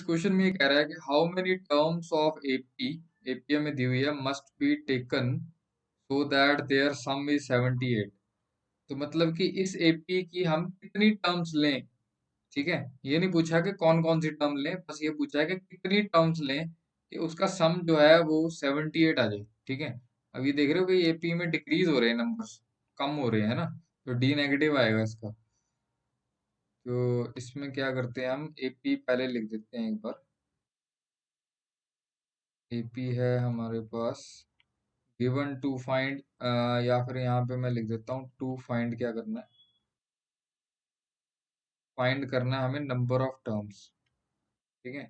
इस क्वेश्चन में ये कह रहा है कि how many terms of AP AP में दी हुई है must be taken so that their sum is 78। तो मतलब कि इस एपी की हम कितनी टर्म्स लें। ठीक है, ये नहीं पूछा कि कौन कौन सी टर्म लें, बस ये पूछा है कि कितनी टर्म्स लें कि उसका सम जो है वो 78 आ जाए। ठीक है, अब ये देख रहे हो कि एपी में डिक्रीज हो रहे हैं नंबर्स, कम हो रहे हैं ना, तो डी नेगेटिव आएगा इसका। तो इसमें क्या करते हैं, हम एपी पहले लिख देते हैं एक बार। एपी है हमारे पास गिवन टू फाइंड, या फिर यहाँ पे मैं लिख देता हूँ टू फाइंड। क्या करना है, फाइंड करना है हमें नंबर ऑफ टर्म्स। ठीक है,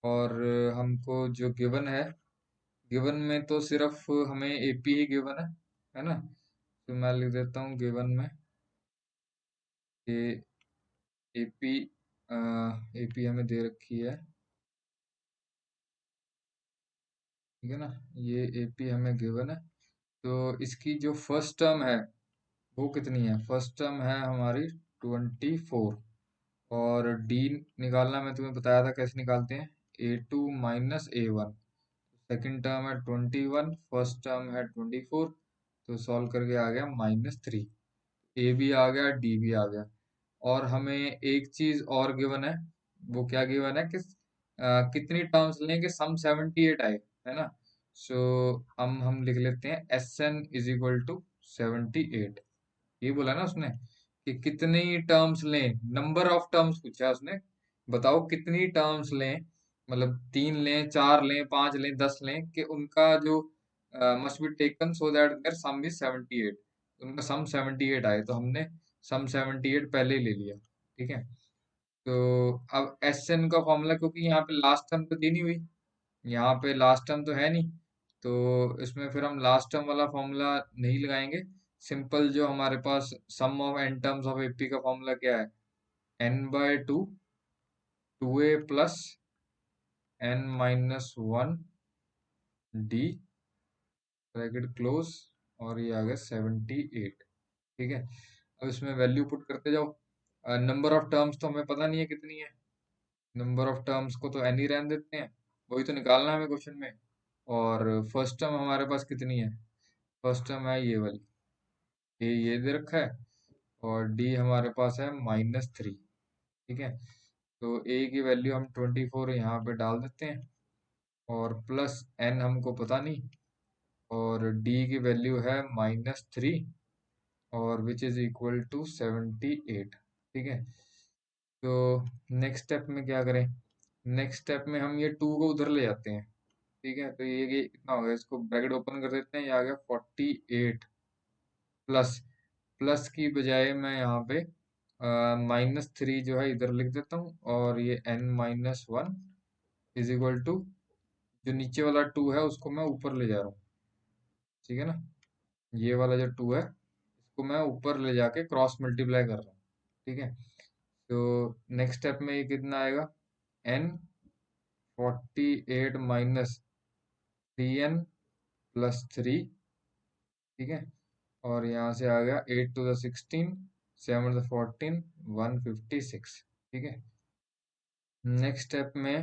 और हमको जो गिवन है, गिवन में तो सिर्फ हमें एपी ही गिवन है ना। तो मैं लिख देता हूँ गिवन में कि एपी एपी हमें दे रखी है। ठीक है ना, ये एपी हमें गिवन है। तो इसकी जो फर्स्ट टर्म है वो कितनी है, फर्स्ट टर्म है हमारी 24, और डी निकालना मैं तुम्हें बताया था कैसे निकालते हैं, A2 minus A1। Second term है 21, फर्स्ट टर्म है 24, तो सॉल्व करके आ गया -3। ए भी आ गया, डी भी आ गया। और हमें एक चीज और गिवन है, वो क्या गिवन है कि कितनी टर्म्स लें कि सम 78 आए, है ना। सो हम लिख लेते हैं SN इज इक्वल टू 78। ये बोला ना उसने कि कितनी टर्म्स लें, नंबर ऑफ टर्म्स पूछा उसने, बताओ कितनी टर्म्स लें, मतलब 3 लें, 4 लें, 5 लें, 10 लें, कि उनका जो must be taken so that their sum is 78। उनका सम 78 आए, तो हमने सम 78 पहले ही ले लिया। ठीक है, तो अब एस एन का फॉर्मूला, क्योंकि यहाँ पे लास्ट टर्म तो दी नहीं हुई, यहाँ पे लास्ट टर्म तो है नहीं, तो इसमें फिर हम लास्ट टर्म वाला फॉर्मूला नहीं लगाएंगे। सिंपल जो हमारे पास sum of n terms of AP का फॉर्मूला क्या है, n/2 2a plus n-1 D bracket close, और ये आ गया 78। ठीक है, अब इसमें वैल्यू पुट करते जाओ। नंबर ऑफ टर्म्स तो हमें पता नहीं है कितनी है, नंबर ऑफ टर्म्स को तो एन ही रहने देते हैं, वही तो निकालना है हमें क्वेश्चन में। और फर्स्ट टर्म हमारे पास कितनी है, फर्स्ट टर्म है ये वाली, ये दे रखा है, और डी हमारे पास है -3। ठीक है, तो ए की वैल्यू हम 24 यहाँ पे डाल देते हैं, और प्लस एन हमको पता नहीं, और डी की वैल्यू है -3, और विच इज इक्वल टू 78। ठीक है, तो नेक्स्ट स्टेप में क्या करें, नेक्स्ट स्टेप में हम ये 2 को उधर ले जाते हैं। ठीक है, तो ये कितना हो गया, इसको ब्रैकेट ओपन कर देते हैं, ये आ गया 48, प्लस प्लस की बजाय मैं यहाँ पे -3 जो है इधर लिख देता हूँ, और ये n-1 इज इक्वल टू, जो नीचे वाला 2 है उसको मैं ऊपर ले जा रहा हूँ। ठीक है ना, ये वाला जो 2 है इसको मैं ऊपर ले जाके क्रॉस मल्टीप्लाई कर रहा हूँ। ठीक है, तो नेक्स्ट स्टेप में ये कितना आएगा, n 48 माइनस 3n प्लस 3। ठीक है, और यहाँ से आ गया 8 टू द 16, 7 द 14, 156। ठीक है, नेक्स्ट स्टेप में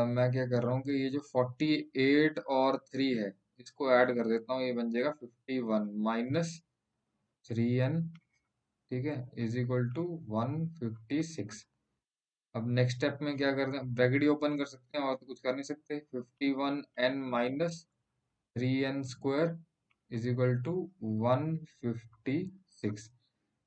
मैं क्या कर रहा हूँ कि ये जो 48 और 3 है इसको ऐड कर देता हूँ, ये बन जाएगा 51 माइनस 3n। ठीक है, इज इक्वल टू 156। अब नेक्स्ट स्टेप में क्या करते हैं, ब्रैकेट ही ओपन कर सकते हैं, और तो कुछ कर नहीं सकते। 51n minus 3n square is equal to 156।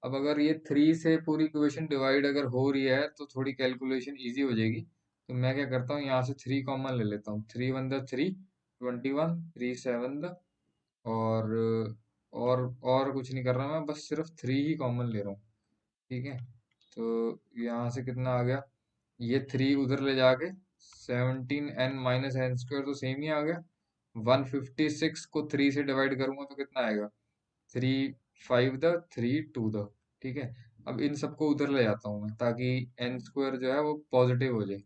अब अगर ये 3 से पूरी इक्वेशन डिवाइड अगर हो रही है तो थोड़ी कैलकुलेशन इजी हो जाएगी। तो मैं क्या करता हूँ, यहाँ से 3 कॉमन ले लेता हूँ, 3 × 1 = 3, 21, 3 × 7 और कुछ नहीं कर रहा, मैं बस सिर्फ 3 ही कॉमन ले रहा हूँ। ठीक है, तो यहाँ से कितना आ गया, ये 3 उधर ले जाके 17n माइनस एन स्क्वायर तो सेम ही आ गया। 156 को 3 से डिवाइड करूंगा तो कितना आएगा, 3 5 द 3 2 द। ठीक है, अब इन सबको उधर ले जाता हूँ मैं, ताकि एन स्क्वायर जो है वो पॉजिटिव हो जाए।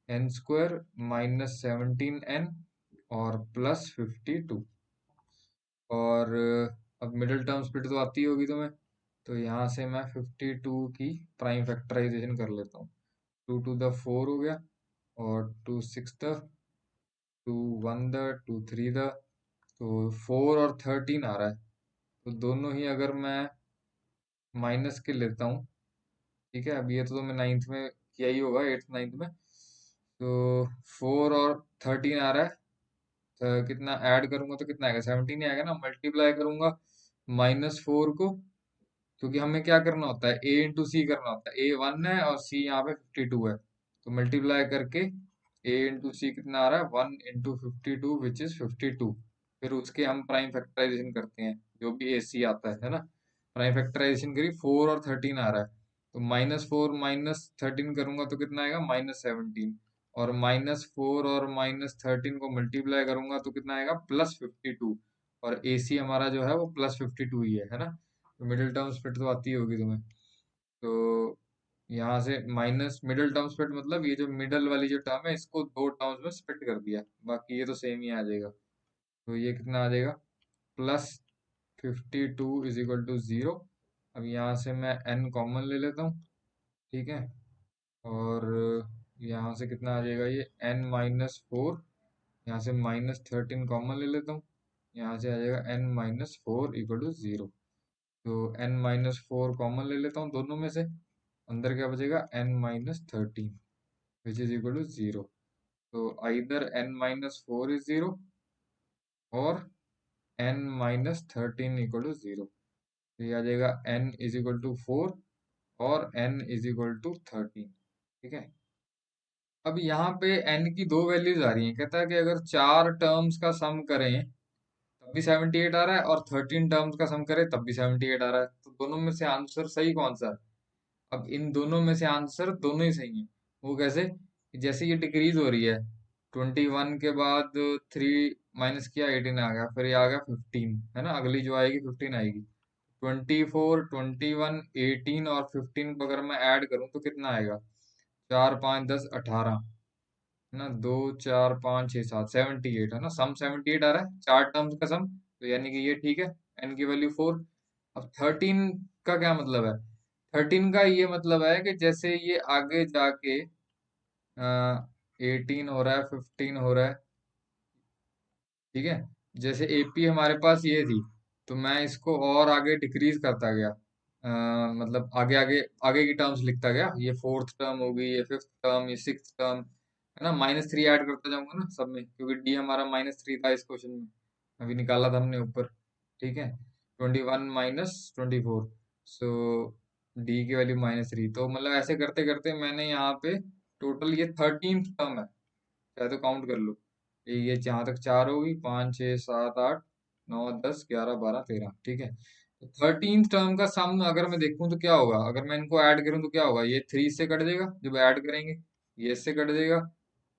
एन स्क्वायर माइनस 17n और प्लस 52, और अब मिडिल टर्म स्प्लिट तो आती होगी तुम्हें, तो यहाँ से मैं 52 की प्राइम फैक्टराइजेशन कर लेता हूँ। 2 टू द 4 हो गया, और 2 6 द, 2 1 द, 2 3 द, तो 4 और 13 आ रहा है। तो दोनों ही अगर मैं माइनस के लेता हूँ, ठीक है, अब ये तो मैं नाइन्थ में किया ही होगा, एट्थ नाइन्थ में। तो 4 और 13 आ रहा है, तो कितना ऐड करूंगा तो कितना आएगा, 17 ही आएगा ना। मल्टीप्लाई करूंगा -4 को, क्योंकि हमें क्या करना होता है, a इंटू सी करना होता है। a 1 है और c यहाँ पे 52 है, तो मल्टीप्लाई करके a इंटू सी कितना आ रहा है, 1 इंटू 52 विच इज 52। फिर उसके हम प्राइम फैक्टराइजेशन करते हैं, जो भी ac आता है ना। प्राइम फैक्टराइजेशन करी, 4 और 13 आ रहा है, तो -4 -13 करूंगा तो कितना आएगा, -17। और -4 और -13 को मल्टीप्लाई करूंगा तो कितना आएगा, +52। और ac हमारा जो है वो +52 ही है ना। तो मिडिल टर्म स्प्लिट तो आती होगी तुम्हें। तो यहाँ से माइनस मिडिल टर्म स्प्लिट मतलब ये जो मिडल वाली जो टर्म है, इसको दो टर्म्स में स्प्लिट कर दिया, बाकी ये तो सेम ही आ जाएगा। तो ये कितना आ जाएगा, +52 इज इक्वल टू 0। अब यहाँ से मैं n कॉमन ले लेता हूँ, ठीक है। और यहाँ से कितना आ जाएगा, ये n-4, यहाँ से -13 कॉमन ले लेता हूँ, यहाँ से आ जाएगा n-4 इक्वल टू 0। तो n-4 कॉमन ले लेता हूँ दोनों में से, अंदर क्या बचेगा, n-13 which is equal to 0। तो आइदर n-4 इज 0 और n-13 इक्वल टू 0। तो ये आ जाएगा n इज इक्वल टू 4 और n इज इक्वल टू 13, ठीक है। अब यहाँ पे n की दो वैल्यूज आ रही हैं, कहता है कि अगर 4 टर्म्स का सम करें तब भी 78 आ रहा है, और 13 टर्म्स का सम करें तब भी 78 आ रहा है, तो दोनों में से आंसर सही कौन सा है। अब इन दोनों में से आंसर दोनों ही सही है। वो कैसे, कि जैसे ये डिक्रीज हो रही है, 21 के बाद 3 माइनस किया, 18 आ गया, फिर ये आ गया 15, है ना, अगली जो आएगी 15 आएगी। 24 21 18 और 15 को अगर मैं ऐड करूं तो कितना आएगा, 4 5 10 18, है ना, 2 4 5 6 7 78, है ना, सम 78 आ रहा है, चार टर्म्स का सम, तो यानी कि ये ठीक है, n की वैल्यू 4। अब 13 का क्या मतलब है, 13 का ये मतलब है कि जैसे ये आगे जाके 18 हो रहा है, 15 हो रहा है, ठीक है। जैसे एपी हमारे पास ये थी, तो मैं इसको और आगे डिक्रीज करता गया, मतलब आगे आगे आगे की टर्म्स लिखता गया, ये फोर्थ टर्म होगी, ये फिफ्थ टर्म, ये सिक्स टर्म, है ना, -3 ऐड करता जाऊंगा ना सब में, क्योंकि डी हमारा -3 था इस क्वेश्चन में, अभी निकाला था हमने ऊपर, ठीक है। 21 -24, सो डी की वैल्यू -3, तो मतलब ऐसे करते करते मैंने यहाँ पे टोटल ये 13th टर्म है, चाहे तो काउंट कर लो, ये जहाँ तक 4 होगी, 5 6 7 8 9 10 11 12 13, ठीक है। तो 13th टर्म का सम अगर मैं देखूं तो क्या होगा, अगर मैं इनको ऐड करूं तो क्या होगा, ये 3 से कट जाएगा जब ऐड करेंगे, ये इससे कट जाएगा,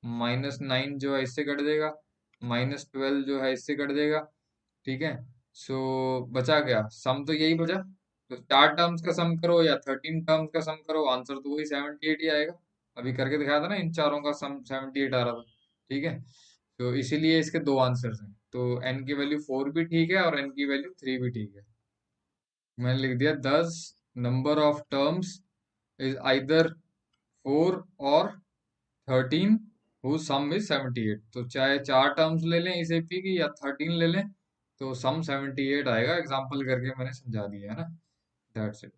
-9 जो है इससे कट जाएगा, -12 जो है इससे कट जाएगा, ठीक है। सो बचा क्या, सम तो यही बचा। तो चार टर्म्स का सम करो या 13 टर्म्स का सम करो, आंसर तो वही 78 ही आएगा। अभी करके दिखाया था ना, इन चारों का सम 78 आ रहा था, ठीक है। तो इसीलिए इसके दो आंसर्स हैं, तो n की वैल्यू 4 भी ठीक है और n की वैल्यू 3 भी ठीक है। मैंने लिख दिया 10 number of terms is either 4 और 13 whose sum is 78। तो चाहे चार टर्म्स ले लें इस एपी की या 13 ले लें, तो सम 78 आएगा, एग्जाम्पल करके मैंने समझा दिया है ना, दैट्स इट।